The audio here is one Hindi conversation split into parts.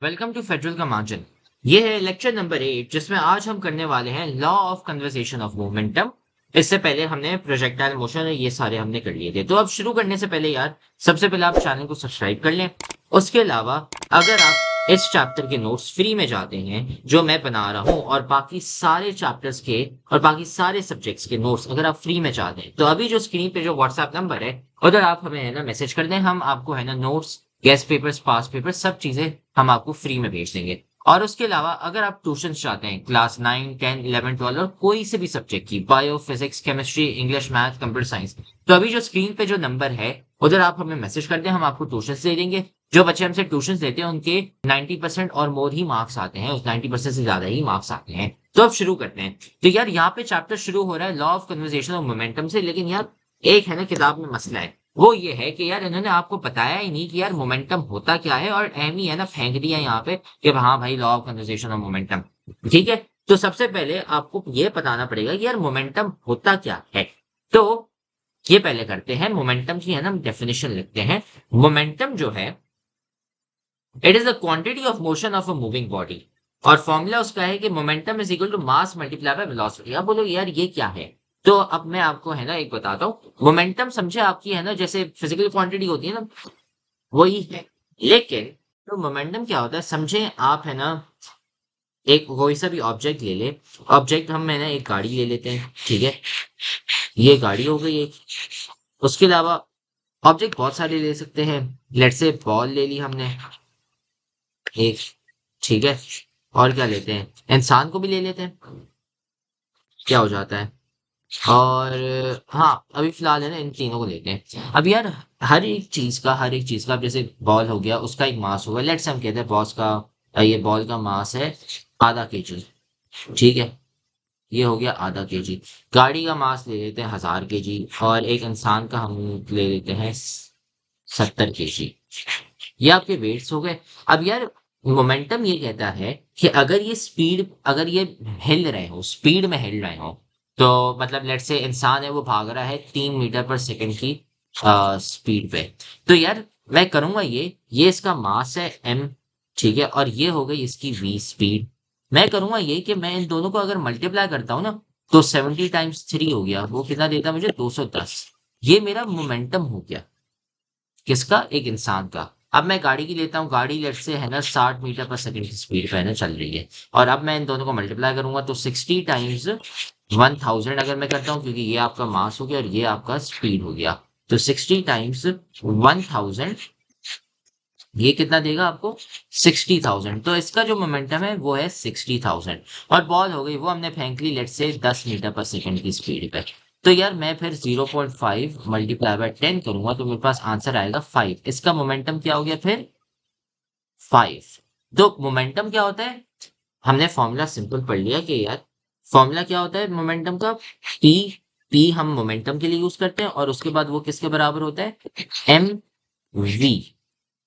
वेलकम टू फेडरल का मार्जिन। ये है लेक्चर नंबर 8 जिसमें आज हम करने वाले हैं law of conservation of momentum. इससे पहले हमने प्रोजेक्टाइल मोशन ये सारे हमने कर लिए थे। तो अब शुरू करने से पहले यार सबसे पहले आप चैनल को सब्सक्राइब कर लें। उसके अलावा अगर आप इस चैप्टर के नोट्स फ्री में जाते हैं जो मैं बना रहा हूँ और बाकी सारे चैप्टर्स के और बाकी सारे सब्जेक्ट्स के नोट्स अगर आप फ्री में चाहते हैं तो अभी जो स्क्रीन पे जो व्हाट्सएप नंबर है उधर आप हमें है ना मैसेज कर दें। हम आपको है ना नोट्स, गेस्ट पेपर्स, पास पेपर सब चीजें हम आपको फ्री में भेज देंगे। और उसके अलावा अगर आप ट्यूशन चाहते हैं क्लास 9, 10, 11, 12 और कोई से भी सब्जेक्ट की, bio, physics, chemistry, English, math, computer science, तो अभी जो स्क्रीन पे जो नंबर है उधर आप हमें मैसेज कर दें, हम आपको ट्यूशन दे देंगे। जो बच्चे हमसे ट्यूशन देते हैं उनके 90% और मोर ही मार्क्स आते हैं, उस 90% से ज्यादा ही मार्क्स आते हैं। तो अब शुरू करते हैं। तो यार यहाँ पे चैप्टर शुरू हो रहा है law of conversation of momentum से, लेकिन यार एक है ना किताब में मसला है। वो ये है कि यार इन्होंने आपको बताया ही नहीं कि यार मोमेंटम होता क्या है, और एम ही है ना फेंक दिया यहाँ पे कि हाँ भाई law of conservation of momentum. ठीक है, तो सबसे पहले आपको ये बताना पड़ेगा कि यार मोमेंटम होता क्या है। तो ये पहले करते हैं मोमेंटम की है ना डेफिनेशन लिखते हैं। मोमेंटम जो है it is the quantity of motion of a moving body, और फॉर्मूला उसका है कि momentum is equal to mass multiply by velocity. अब बोलो यार ये क्या है। तो अब मैं आपको है ना एक बताता हूँ। मोमेंटम समझे आपकी है ना जैसे फिजिकल क्वांटिटी होती है ना, वही है। लेकिन तो मोमेंटम क्या होता है समझे आप है ना, एक कोई सा भी ऑब्जेक्ट ले ले। ऑब्जेक्ट हम है ना एक गाड़ी ले लेते हैं, ठीक है। ये गाड़ी हो गई एक। उसके अलावा ऑब्जेक्ट बहुत सारे ले सकते हैं। लेट्स से बॉल ले ली हमने एक, ठीक है। और क्या लेते हैं, इंसान को भी ले लेते हैं, क्या हो जाता है। और हाँ अभी फिलहाल है ना इन तीनों को लेते हैं। अब यार हर एक चीज का अब जैसे बॉल हो गया उसका एक मास होगा। लेट्स हम कहते हैं बॉस का, ये बॉल का मास है ½ kg, ठीक है। ये हो गया ½ kg। गाड़ी का मास ले लेते हैं 1000 kg, और एक इंसान का हम ले लेते हैं 70 kg। ये आपके वेट्स हो गए। अब यार मोमेंटम ये कहता है कि अगर ये हिल रहे हो, स्पीड में हिल रहे हो, तो मतलब लेट्स से इंसान है वो भाग रहा है 3 मीटर पर सेकंड की स्पीड पे। तो यार मैं करूंगा ये इसका मास है m, ठीक है। और ये हो गई इसकी v स्पीड। मैं करूंगा ये कि मैं इन दोनों को अगर मल्टीप्लाई करता हूँ ना, तो 70 × 3 हो गया, वो कितना देता है मुझे 210। ये मेरा मोमेंटम हो गया, किसका, एक इंसान का। अब मैं गाड़ी की लेता हूँ, गाड़ी लेट से है ना 60 मीटर पर सेकंड की स्पीड पे है ना चल रही है। और अब मैं इन दोनों को मल्टीप्लाई करूंगा तो 60 × 1000 अगर मैं करता हूँ, क्योंकि ये आपका मास हो गया और ये आपका स्पीड हो गया। तो 60 × 1000 ये कितना देगा आपको, 60,000। तो इसका जो मोमेंटम है वो है 60,000। और बॉल हो गई वो हमने फेंक ली लेट से 10 मीटर पर सेकंड की स्पीड पे। तो यार मैं फिर 0.5 मल्टीप्लाई बाय 10 करूंगा तो मेरे पास आंसर आएगा 5। इसका मोमेंटम क्या हो गया फिर, 5। तो मोमेंटम क्या होता है, हमने फॉर्मूला सिंपल पढ़ लिया कि यार फॉर्मूला क्या होता है मोमेंटम का, पी। पी हम मोमेंटम के लिए यूज करते हैं, और उसके बाद वो किसके बराबर होता है, एम वी।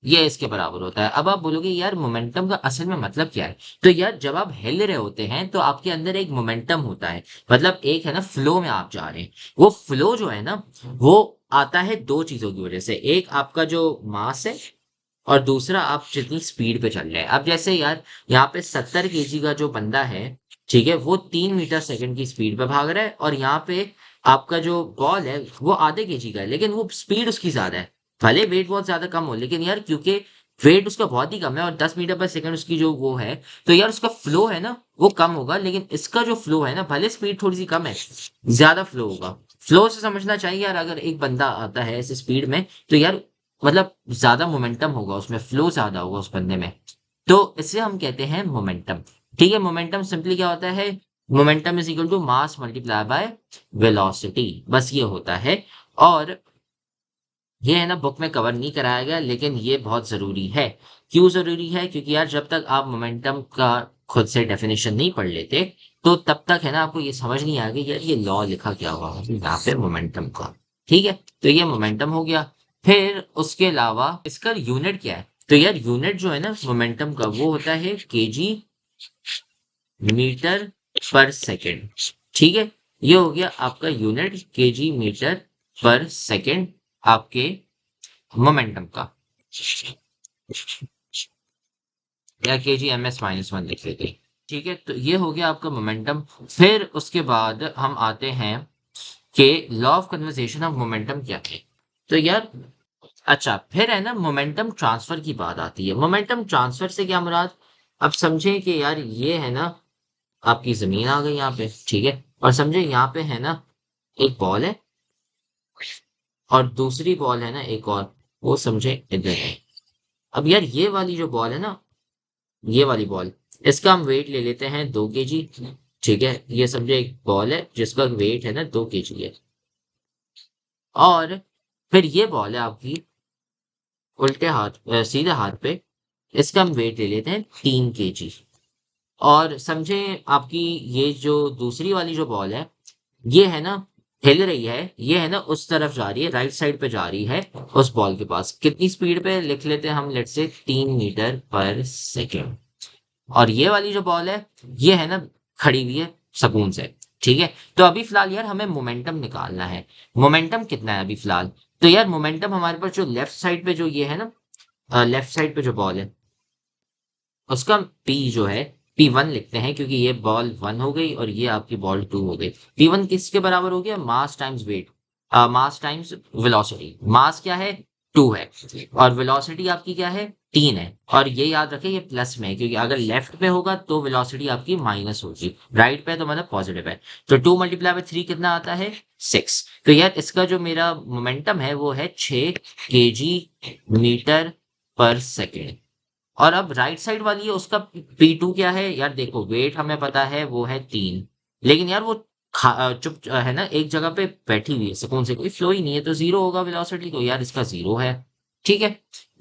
ये इसके बराबर होता है। अब आप बोलोगे यार मोमेंटम का असल में मतलब क्या है। तो यार जब आप हिल रहे होते हैं तो आपके अंदर एक मोमेंटम होता है, मतलब एक है ना फ्लो में आप जा रहे हैं। वो फ्लो जो है ना वो आता है दो चीजों की वजह से, एक आपका जो मास है और दूसरा आप जितनी स्पीड पे चल रहे हैं। अब जैसे यार यहाँ पे 70 kg का जो बंदा है, ठीक है, वो 3 मीटर सेकंड की स्पीड पे भाग रहा है, और यहाँ पे आपका जो बॉल है वो ½ kg का है, लेकिन वो स्पीड उसकी ज्यादा है। भले वेट बहुत ज्यादा कम हो, लेकिन यार क्योंकि वेट उसका बहुत ही कम है और 10 मीटर पर सेकंड उसकी जो वो है, तो यार उसका फ्लो है ना वो कम होगा। लेकिन इसका जो फ्लो है ना, भले स्पीड थोड़ी सी कम है, ज्यादा फ्लो होगा। फ्लो से समझना चाहिए यार, अगर एक बंदा आता है ऐसे स्पीड में तो यार मतलब ज्यादा मोमेंटम होगा उसमें, फ्लो ज्यादा होगा उस बंदे में। तो इसे हम कहते हैं मोमेंटम। ठीक है, मोमेंटम सिंपली क्या होता है, momentum is equal to mass multiply by velocity, बस ये होता है। और ये है ना बुक में कवर नहीं कराया गया, लेकिन ये बहुत जरूरी है। क्यों जरूरी है, क्योंकि यार जब तक आप मोमेंटम का खुद से डेफिनेशन नहीं पढ़ लेते तो तब तक है ना आपको ये समझ नहीं आएगी यार ये लॉ लिखा क्या हुआ है यहाँ पे मोमेंटम का। ठीक है, तो ये मोमेंटम हो गया। फिर उसके अलावा इसका यूनिट क्या है, तो यार यूनिट जो है ना मोमेंटम का वो होता है केजी मीटर पर सेकेंड। ठीक है, ये हो गया आपका यूनिट, केजी मीटर पर सेकेंड आपके मोमेंटम का। या kg/-1 लिख लेते हैं। ठीक है, तो ये हो गया आपका मोमेंटम। फिर उसके बाद हम आते हैं कि law of conservation of momentum क्या है। तो यार अच्छा, फिर है ना मोमेंटम ट्रांसफर की बात आती है। मोमेंटम ट्रांसफर से क्या मुराद? अब समझे कि यार ये है ना आपकी जमीन आ गई यहाँ पे, ठीक है, और समझे यहाँ पे है ना एक बॉल है और दूसरी बॉल है ना एक और, वो समझे इधर है। अब यार ये वाली जो बॉल है ना, ये वाली बॉल, इसका हम वेट ले लेते हैं 2 kg। ठीक है, ये समझे एक बॉल है जिसका वेट है ना 2 kg है। और फिर ये बॉल है आपकी उल्टे हाथ सीधे हाथ पे, इसका हम वेट ले लेते हैं 3 kg। और समझे आपकी ये जो दूसरी वाली जो बॉल है, ये है ना हिल रही है, ये है ना उस तरफ जा रही है, राइट साइड पे जा रही है, उस बॉल के पास कितनी स्पीड पे लिख लेते हैं हम, लेट से 3 मीटर पर सेकेंड। और ये वाली जो बॉल है, ये है ना खड़ी हुई है सुकून से। ठीक है, तो अभी फिलहाल यार हमें मोमेंटम निकालना है। मोमेंटम कितना है अभी फिलहाल? तो यार मोमेंटम हमारे पास जो लेफ्ट साइड पे जो ये है ना, लेफ्ट साइड पे जो बॉल है उसका पी जो है, P1 लिखते हैं क्योंकि ये बॉल 1 हो गई और ये आपकी बॉल 2 हो गई। P1 किसके बराबर हो गया? Mass times weight, mass times velocity. Mass क्या है? 2 है, और वेलोसिटी आपकी क्या है? 3 है। और ये याद रखें ये प्लस में है क्योंकि अगर लेफ्ट पे होगा तो वेलोसिटी आपकी माइनस होगी, राइट पे तो मतलब पॉजिटिव है। तो 2 × 3 कितना आता है? 6। तो यार इसका जो मेरा मोमेंटम है वो है 6 kg/मीटर। और अब राइट साइड वाली है उसका P2 क्या है यार? देखो वेट हमें पता है वो है 3, लेकिन यार वो चुप है ना एक जगह पे बैठी हुई है सुकून से, कोई फ्लो ही नहीं है, तो जीरो होगा वेलोसिटी, तो यार इसका जीरो है। ठीक है,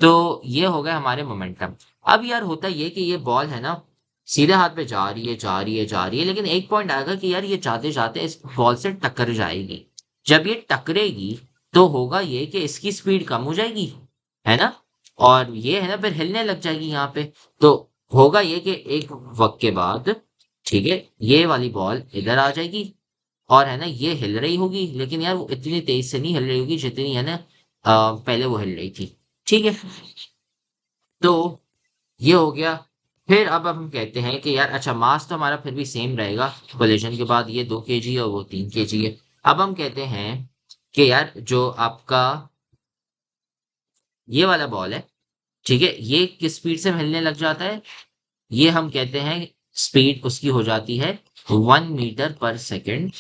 तो ये हो गए हमारे मोमेंटम। अब यार होता ये कि ये बॉल है ना सीधे हाथ पे जा रही है जा रही है जा रही है, लेकिन एक पॉइंट आएगा कि यार ये जाते जाते इस बॉल से टक्कर जाएगी। जब ये टकरेगी तो होगा ये कि इसकी स्पीड कम हो जाएगी, है ना, और ये है ना फिर हिलने लग जाएगी यहाँ पे। तो होगा ये कि एक वक्त के बाद, ठीक है, ये वाली बॉल इधर आ जाएगी और है ना ये हिल रही होगी, लेकिन यार वो इतनी तेज से नहीं हिल रही होगी जितनी है ना पहले वो हिल रही थी। ठीक है, तो ये हो गया। फिर अब हम कहते हैं कि यार अच्छा मास तो हमारा फिर भी सेम रहेगा, कोलिजन के बाद ये 2 kg और वो 3 kg है। अब हम कहते हैं कि यार जो आपका ये वाला बॉल है, ठीक है, ये किस स्पीड से हिलने लग जाता है? ये हम कहते हैं स्पीड उसकी हो जाती है 1 मीटर पर सेकेंड।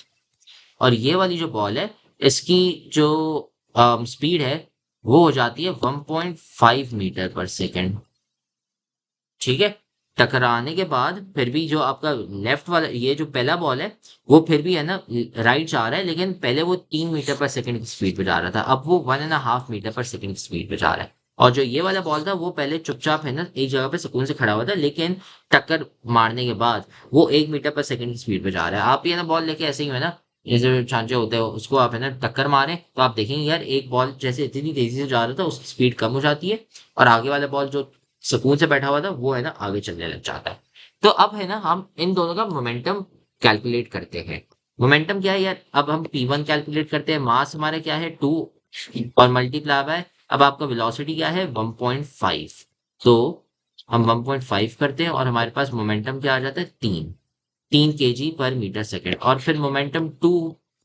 और ये वाली जो बॉल है इसकी जो स्पीड है वो हो जाती है 1.5 मीटर पर सेकेंड। ठीक है, टकराने के बाद फिर भी जो आपका लेफ्ट वाला ये जो पहला बॉल है वो फिर भी है ना राइट जा रहा है, लेकिन पहले वो 3 मीटर पर सेकेंड की स्पीड पे जा रहा था, अब वो 1.5 मीटर पर सेकेंड की स्पीड पे जा रहा है। और जो ये वाला बॉल था वो पहले चुपचाप है ना एक जगह पे सुकून से खड़ा हुआ था, लेकिन टक्कर मारने के बाद वो 1 मीटर पर सेकेंड की स्पीड पे जा रहा है। आप ये ना बॉल लेके ऐसे ही है ना, जैसे छांचे होते हैं उसको आप है ना टक्कर मारे तो आप देखेंगे यार एक बॉल जैसे इतनी तेजी से जा रहा था उसकी स्पीड कम हो जाती है, और आगे वाला बॉल जो सुकून से बैठा हुआ था वो है ना आगे चलने लग जाता है। तो अब है ना हम इन दोनों का मोमेंटम कैलकुलेट करते हैं। मोमेंटम क्या है यार? अब हम P1 कैलकुलेट करते हैं, मास हमारा क्या है 2 और मल्टीप्लाई बाय, अब आपका वेलोसिटी क्या है 1.5। तो हम 1.5 करते हैं और हमारे पास मोमेंटम क्या आ जाता है 3 kg/मीटर सेकेंड। और फिर मोमेंटम 2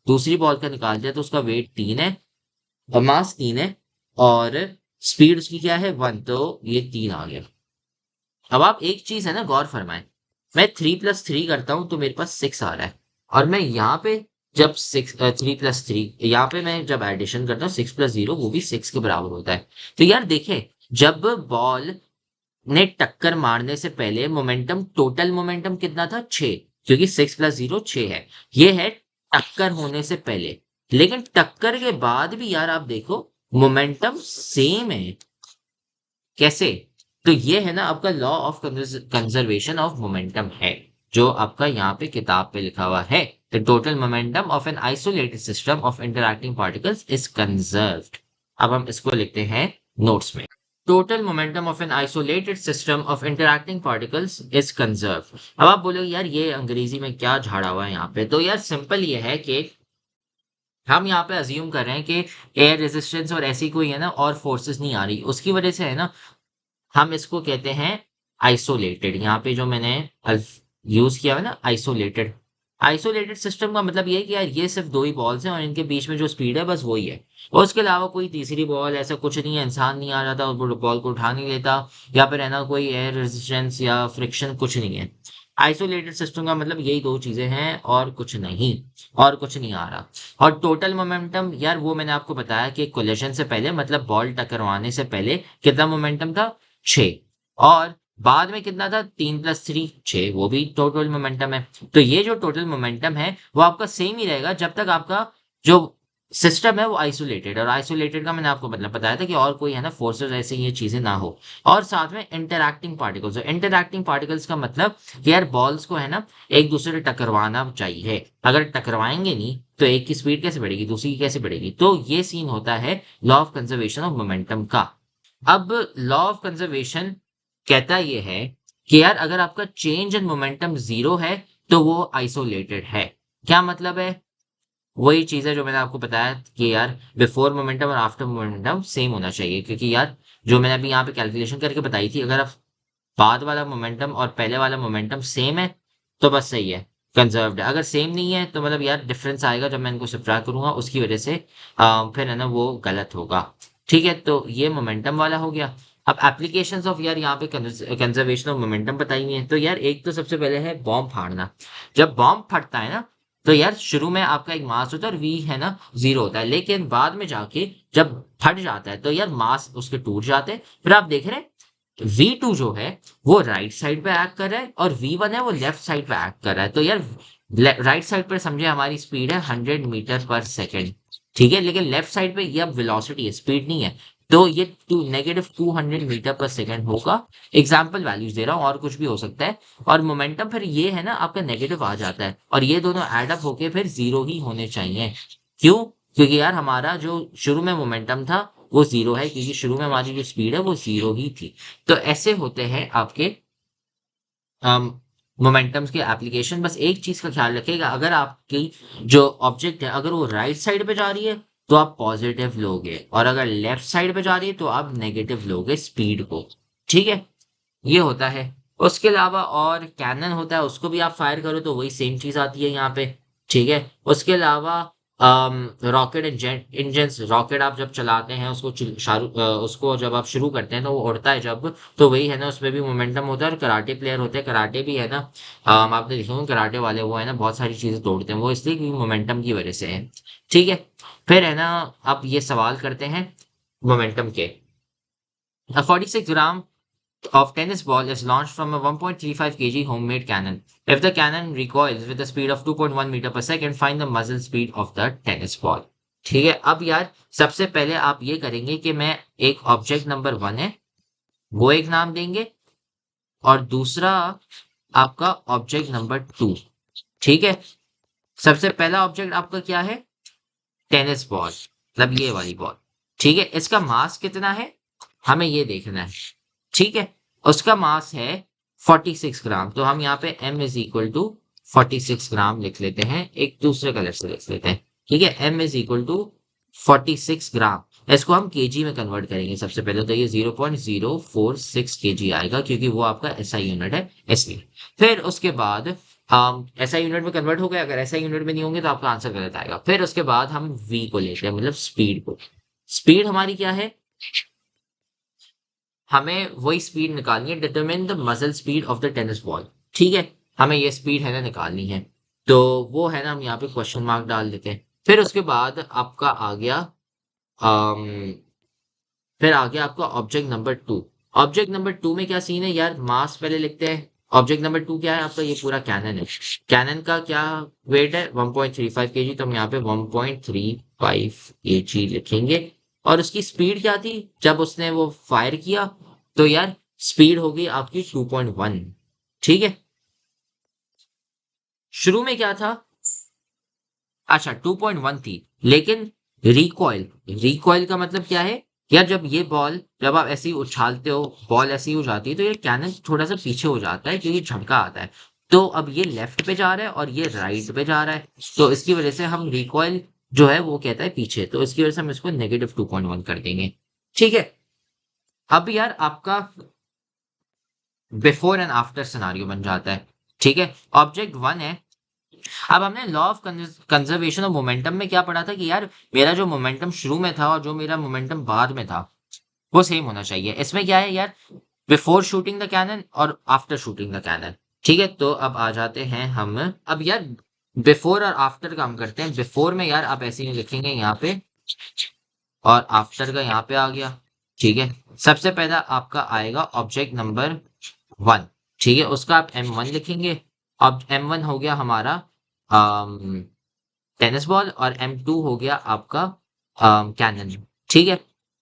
दूसरी बॉल का निकाल दिया तो उसका वेट 3 है और मास 3 है, और स्पीड उसकी क्या है 1, तो ये 3 आ गया। अब आप एक चीज है ना गौर फरमाएं, मैं 3 + 3 करता हूं तो मेरे पास 6 आ रहा है, और मैं यहाँ पे जब 3 + 3 यहाँ पे मैं जब एडिशन करता हूँ 6 + 0 वो भी 6 के बराबर होता है। तो यार देखें, जब बॉल ने टक्कर मारने से पहले मोमेंटम, टोटल मोमेंटम कितना था 6, क्योंकि 6 + 0 6 है। ये है टक्कर होने से पहले, लेकिन टक्कर के बाद भी यार आप देखो मोमेंटम सेम है। कैसे? तो ये है ना आपका law of conservation of momentum है, जो आपका यहाँ पे किताब पे लिखा हुआ है। The total momentum of an isolated system of interacting particles is conserved. अब हम इसको लिखते हैं नोट्स में। Total momentum of an isolated system of interacting particles is conserved. अब आप बोलोगे यार ये अंग्रेजी में क्या झाड़ा हुआ है यहाँ पे? तो यार सिंपल ये है कि हम यहाँ पे अज्यूम कर रहे हैं कि एयर रेजिस्टेंस और ऐसी कोई है ना और फोर्सेस नहीं आ रही, उसकी वजह से है ना हम इसको कहते हैं आइसोलेटेड, यहाँ पे जो मैंने यूज किया है ना आइसोलेटेड, आइसोलेटेड सिस्टम का मतलब ये है कि यार ये सिर्फ दो ही बॉल्स हैं और इनके बीच में जो स्पीड है बस वही है, और उसके अलावा कोई तीसरी बॉल ऐसा कुछ नहीं है, इंसान नहीं आ जाता और बॉल को उठा नहीं लेता, या फिर है ना कोई एयर रेजिस्टेंस या फ्रिक्शन कुछ नहीं है। आइसोलेटेड सिस्टम का मतलब यही दो चीजें हैं और कुछ नहीं, और कुछ नहीं आ रहा। और टोटल मोमेंटम यार वो मैंने आपको बताया कि कोलिजन से पहले मतलब बॉल टकराने से पहले कितना मोमेंटम था, 6, और बाद में कितना था, 3 + 3 6, वो भी टोटल मोमेंटम है। तो ये जो टोटल मोमेंटम है वो आपका सेम ही रहेगा जब तक आपका जो सिस्टम है वो आइसोलेटेड, और आइसोलेटेड का मैंने आपको मतलब बताया था कि और कोई है ना फोर्सेस ऐसे ये चीजें ना हो। और साथ में इंटरैक्टिंग पार्टिकल्स, इंटरैक्टिंग पार्टिकल्स का मतलब कि यार बॉल्स को है ना एक दूसरे से टकरवाना चाहिए, अगर टकरवाएंगे नहीं तो एक की स्पीड कैसे बढ़ेगी, दूसरी की कैसे बढ़ेगी। तो ये सीन होता है law of conservation of momentum का। अब लॉ ऑफ कंजर्वेशन कहता ये है कि यार अगर आपका चेंज इन मोमेंटम जीरो है तो वो आइसोलेटेड है। क्या मतलब है, वही चीज है जो मैंने आपको बताया कि यार बिफोर मोमेंटम और आफ्टर मोमेंटम सेम होना चाहिए, क्योंकि यार जो मैंने अभी यहाँ पे कैलकुलेशन करके बताई थी, अगर आप बाद वाला मोमेंटम और पहले वाला मोमेंटम सेम है तो बस सही है, कंजर्व्ड है। अगर सेम नहीं है तो मतलब यार डिफरेंस आएगा जब मैं इनको सब्ट्रैक्ट करूंगा, उसकी वजह से फिर है ना वो गलत होगा। ठीक है, तो ये मोमेंटम वाला हो गया। अब एप्लीकेशंस ऑफ यार यहाँ पे कंजर्वेशन ऑफ मोमेंटम बताई है, तो यार एक तो सबसे पहले है बॉम्ब फाड़ना। जब बॉम्ब फटता है ना तो यार शुरू में आपका एक मास होता है और वी है ना जीरो होता है, लेकिन बाद में जाके जब फट जाता है तो यार मास उसके टूट जाते हैं। फिर आप देख रहे हैं V2 जो है वो राइट साइड पे एक्ट कर रहा है और V1 है वो लेफ्ट साइड पे एक्ट कर रहा है। तो यार राइट साइड पे समझे हमारी स्पीड है 100 मीटर पर सेकेंड, ठीक है, लेकिन लेफ्ट साइड पे ये अब वेलोसिटी है, स्पीड नहीं है। तो ये -200 मीटर पर सेकेंड होगा। एग्जाम्पल वैल्यूज दे रहा हूँ, और कुछ भी हो सकता है। और मोमेंटम फिर ये है ना आपका नेगेटिव आ जाता है, और ये दोनों एड अप होके फिर जीरो ही होने चाहिए। क्यों, क्योंकि यार हमारा जो शुरू में मोमेंटम था वो जीरो है, क्योंकि शुरू में हमारी जो स्पीड है वो जीरो ही थी। तो ऐसे होते हैं आपके मोमेंटम्स के एप्लीकेशन। बस एक चीज का ख्याल रखिएगा, अगर आपकी जो ऑब्जेक्ट है अगर वो राइट साइड पे जा रही है तो आप पॉजिटिव लोगे, और अगर लेफ्ट साइड पे जा रही है तो आप नेगेटिव लोगे स्पीड को। ठीक है, ये होता है। उसके अलावा और कैनन होता है, उसको भी आप फायर करो तो वही सेम चीज आती है यहाँ पे। ठीक है, उसके अलावा रॉकेट इंजन, रॉकेट आप जब चलाते हैं उसको उसको जब आप शुरू करते हैं तो वो उड़ता है जब, तो वही है ना उसमें भी मोमेंटम होता है। और कराटे प्लेयर होते हैं, कराटे भी है ना, आपने देखा होगा कराटे वाले वो है ना बहुत सारी चीजें तोड़ते हैं, वो इसलिए क्योंकि मोमेंटम की वजह से है। ठीक है, फिर है ना आप ये सवाल करते हैं मोमेंटम के। 46 ग्राम of tennis ball is launched from a 1.35 kg homemade cannon. If the cannon recoils with a speed of 2.1 meter per second, find the muzzle speed of the tennis ball. ठीक है, अब यार सबसे पहले आप ये करेंगे कि मैं एक ऑब्जेक्ट नंबर 1 है वो एक नाम देंगे, और दूसरा आपका ऑब्जेक्ट नंबर 2। ठीक है, सबसे पहला ऑब्जेक्ट आपका क्या है, टेनिस बॉल, मतलब ये वाली बॉल। ठीक है, इसका मास कितना है हमें ये देखना है। ठीक है, उसका मास है 46 ग्राम, तो हम यहाँ पे m = 46 ग्राम लिख लेते हैं, एक दूसरे कलर से लिख लेते हैं। ठीक है, m = 46 ग्राम। इसको हम केजी में कन्वर्ट करेंगे सबसे पहले, तो ये 0.046 केजी आएगा, क्योंकि वो आपका एसआई यूनिट है इसलिए। फिर उसके बाद हम एसआई यूनिट में कन्वर्ट हो गए, अगर एसआई यूनिट में नहीं होंगे तो आपका आंसर गलत आएगा। फिर उसके बाद हम वी को लेते हैं, मतलब स्पीड को। स्पीड हमारी क्या है, हमें वही स्पीड निकालनी है, determine the muscle speed of the tennis ball. ठीक है, हमें ये स्पीड है ना निकालनी है, तो वो है ना हम यहाँ पे क्वेश्चन मार्क डाल देते हैं। फिर उसके बाद आपका आ गया फिर आ गया आपका ऑब्जेक्ट नंबर 2। ऑब्जेक्ट नंबर 2 में क्या सीन है यार, मास पहले लिखते हैं। ऑब्जेक्ट नंबर 2 क्या है आपका, ये पूरा कैनन है। कैनन का क्या वेट है 1.35 केजी, तो हम यहाँ पे 1.35 केजी लिखेंगे। और उसकी स्पीड क्या थी जब उसने वो फायर किया, तो यार स्पीड होगी आपकी 2.1। ठीक है, शुरू में क्या था, अच्छा 2.1 थी, लेकिन रिकॉइल, रिकॉइल का मतलब क्या है यार, जब ये बॉल जब आप ऐसे ही उछालते हो बॉल ऐसे ही हो जाती है तो ये कैनन थोड़ा सा पीछे हो जाता है क्योंकि झटका आता है। तो अब ये लेफ्ट पे जा रहा है और ये राइट पे जा रहा है, तो इसकी वजह से हम रिकॉइल जो है वो कहता है पीछे, तो इसकी वजह से हम इसको -2.1 कर देंगे। ठीक है, अब यार आपका बिफोर एंड आफ्टर सिनारियो बन जाता है। ठीक है, ऑब्जेक्ट 1 है। अब हमने law of conservation of momentum में क्या पढ़ा था कि यार मेरा जो मोमेंटम शुरू में था और जो मेरा मोमेंटम बाद में था वो सेम होना चाहिए। इसमें क्या है यार, बिफोर शूटिंग द कैनन और आफ्टर शूटिंग द कैनन। ठीक है, तो अब आ जाते हैं हम। अब यार बिफोर और आफ्टर का हम करते हैं। बिफोर में यार आप ऐसे ही लिखेंगे यहाँ पे, और आफ्टर का यहाँ पे आ गया। ठीक है, सबसे पहला आपका आएगा ऑब्जेक्ट नंबर 1। ठीक है, उसका आप M1 लिखेंगे। अब M1 हो गया हमारा टेनिस बॉल, और M2 हो गया आपका कैनन। ठीक है,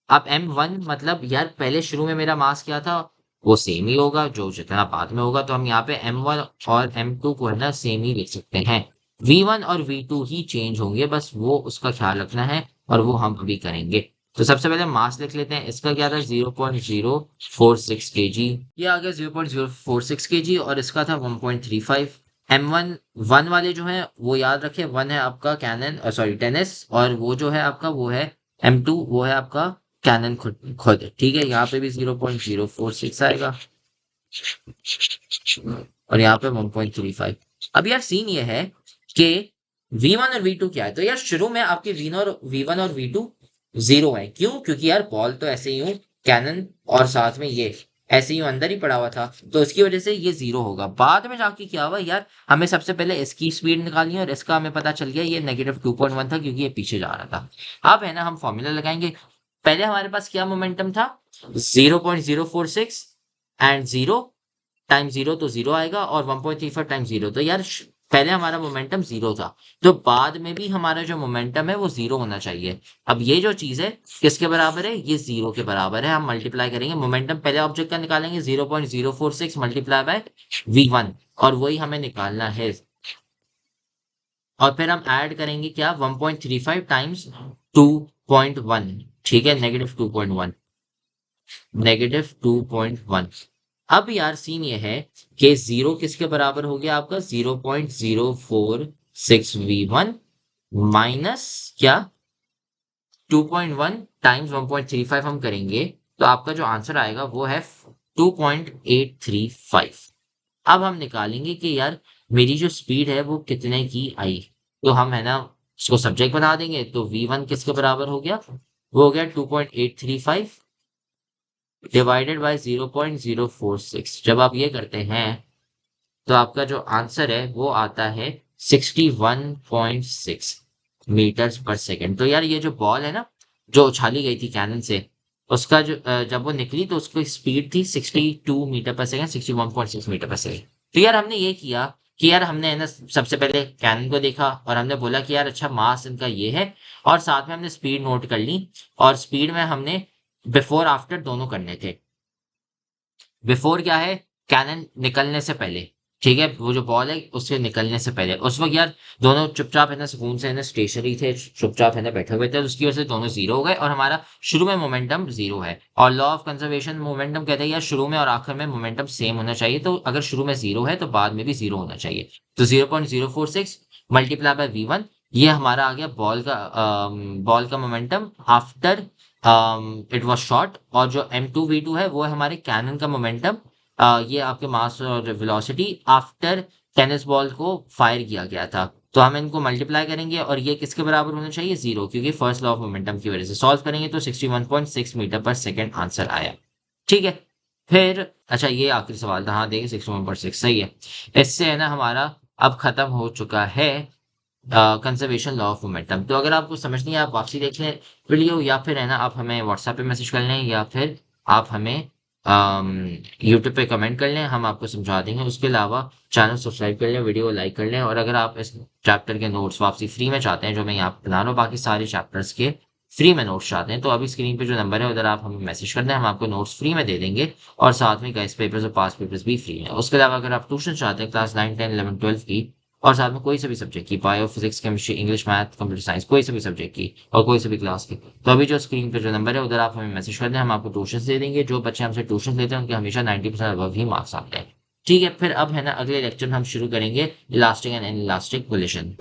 अब M1 मतलब यार पहले शुरू में मेरा मास क्या था, वो सेम ही होगा जो जितना बाद में होगा, तो हम यहाँ पे M1 और M2 को है ना सेम ही लिख सकते हैं। V1 और V2 ही चेंज होंगे, बस वो उसका ख्याल रखना है, और वो हम अभी करेंगे। तो सबसे पहले मास लिख लेते हैं। इसका क्या था, 0.046 kg। ये आ गया 0.046 kg, और इसका था 1.35। M1 1 वाले जो हैं वो याद रखें, 1 है आपका कैनन, सॉरी टेनिस, और वो जो है आपका वो है M2, वो है आपका कैनन खुद खुद। ठीक है, यहाँ पे भी 0.046 आएगा, और यहाँ पे 1.35। अब यार सीन ये है कि V1 और V2 क्या है, तो यार शुरू में आपके V1 और V2 जीरो है। क्यों? क्योंकि यार बॉल तो ऐसे ही हूँ कैनन, और साथ में ये ऐसे ही अंदर ही पड़ा हुआ था, तो इसकी वजह से ये जीरो होगा। बाद में जाके क्या हुआ यार, हमें सबसे पहले इसकी स्पीड निकालनी है, और इसका हमें पता चल गया ये -2.1 था, क्योंकि ये पीछे जा रहा था। अब है ना हम फॉर्मूला लगाएंगे। पहले हमारे पास क्या मोमेंटम था, 0.046 एंड जीरो टाइम जीरो, तो जीरो आएगा, और 1.35 टाइम जीरो, तो यार पहले हमारा मोमेंटम जीरो था, तो बाद में भी हमारा जो मोमेंटम है वो जीरो होना चाहिए। अब ये जो चीज है किसके बराबर है, ये जीरो के बराबर है। हम मल्टीप्लाई करेंगे, मोमेंटम पहले ऑब्जेक्ट का निकालेंगे 0.046 मल्टीप्लाई बाय V1, और वही हमें निकालना है। और फिर हम ऐड करेंगे क्या, 1.35 टाइम्स 2.1। ठीक है, -2.1, -2.1। अब यार सीन ये है कि जीरो किसके बराबर हो गया आपका, 0.046 V1 माइनस क्या, 2.1 टाइम्स 1.35 हम करेंगे, तो आपका जो आंसर आएगा वो है 2.835। अब हम निकालेंगे कि यार मेरी जो स्पीड है वो कितने की आई, तो हम है ना उसको सब्जेक्ट बना देंगे। तो V1 किसके बराबर हो गया, वो हो गया 2.835 डिवाइडेड बाय 0.046। जब आप ये करते हैं तो आपका जो आंसर है वो आता है 61.6 मीटर्स पर सेकेंड। तो यार ये जो बॉल है ना जो उछाली गई थी कैनन से, उसका जो जब वो निकली तो उसकी स्पीड थी 62 मीटर पर सेकेंड, 61.6 मीटर पर सेकेंड। तो यार हमने ये किया कि यार हमने है ना सबसे पहले कैनन को देखा, और हमने बोला कि यार अच्छा मास इनका ये है, और साथ में हमने स्पीड नोट कर ली, और स्पीड में हमने बिफोर आफ्टर दोनों करने थे। बिफोर क्या है, कैनन निकलने से पहले। ठीक है, वो जो बॉल है उससे निकलने से पहले, उस वक्त यार दोनों चुपचाप है ना सुकून से है ना स्टेशनरी थे, चुपचाप है ना बैठे हुए थे, तो उसकी वजह से दोनों जीरो हो गए, और हमारा शुरू में मोमेंटम जीरो है। और लॉ ऑफ कंजर्वेशन मोमेंटम कहते हैं यार शुरू में और आखिर में मोमेंटम सेम होना चाहिए, तो अगर शुरू में जीरो है तो बाद में भी जीरो होना चाहिए। तो 0.046 मल्टीप्लाई बाय V1, ये हमारा आ गया बॉल का momentum after it was short, और जो M2V2 है वो है हमारे कैनन का मोमेंटम। ये आपके मास और वेलोसिटी आफ्टर टेनिस बॉल को फायर किया गया था। तो हम इनको मल्टीप्लाई करेंगे, और ये किसके बराबर होना चाहिए, जीरो, क्योंकि फर्स्ट लॉ ऑफ मोमेंटम की वजह से सॉल्व करेंगे तो 61.6 मीटर पर सेकेंड आंसर आया। ठीक है, फिर अच्छा ये आखिरी सवाल था, हाँ देखिए 61.6 सही है। इससे है ना हमारा अब खत्म हो चुका है कंजर्वेशन लॉ ऑफ मोमेंटम। तो अगर आपको समझ नहीं है आप वापसी देख लें वीडियो, या फिर है ना आप हमें व्हाट्सएप पे मैसेज कर लें, या फिर आप हमें यूट्यूब पे कमेंट कर लें, हम आपको समझा देंगे। उसके अलावा चैनल सब्सक्राइब कर लें, वीडियो लाइक कर लें, और अगर आप इस चैप्टर के नोट्स वापसी फ्री में चाहते हैं, जो मैं यहाँ पे बना रहा हूँ बाकी सारे चैप्टर्स के फ्री में नोट्स चाहते हैं, तो अभी स्क्रीन पे जो नंबर है उधर आप हमें मैसेज कर दें, हम आपको नोट्स फ्री में दे देंगे, और साथ में गेस्ट पेपर्स और पास पेपर्स भी फ्री में। उसके अलावा अगर आप ट्यूशन चाहते हैं क्लास 9, 10, 11, 12 की, और साथ में कोई से भी सब्जेक्ट की, bio, physics, chemistry, English, math, computer science, कोई से भी सब्जेक्ट की और कोई से भी क्लास की, तो अभी जो स्क्रीन पे जो नंबर है उधर आप हमें मैसेज कर दें, हम आपको ट्यूशन दे देंगे। जो बच्चे हमसे ट्यूशन लेते हैं उनके हमेशा 90% अबव ही मार्क्स आते हैं। ठीक है, फिर अब है ना अगले लेक्चर में हम शुरू करेंगे इलास्टिक एंड इनइलास्टिक कोलिशन।